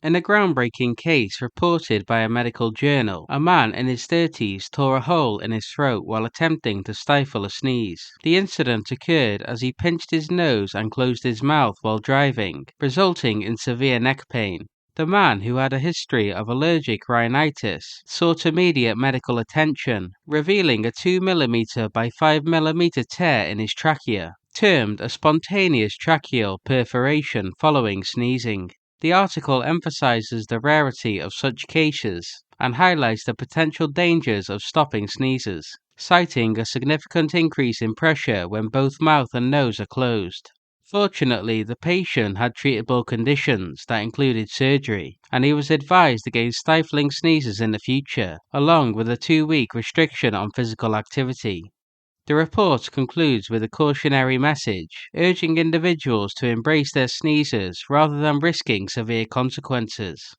In a groundbreaking case reported by a medical journal, a man in his 30s tore a hole in his throat while attempting to stifle a sneeze. The incident occurred as he pinched his nose and closed his mouth while driving, resulting in severe neck pain. The man, who had a history of allergic rhinitis, sought immediate medical attention, revealing a 2 mm by 5 mm tear in his trachea, termed a spontaneous tracheal perforation following sneezing. The article emphasizes the rarity of such cases and highlights the potential dangers of stopping sneezes, citing a significant increase in pressure when both mouth and nose are closed. Fortunately, the patient had treatable conditions that included surgery, and he was advised against stifling sneezes in the future, along with a 2-week restriction on physical activity. The report concludes with a cautionary message, urging individuals to embrace their sneezes rather than risking severe consequences.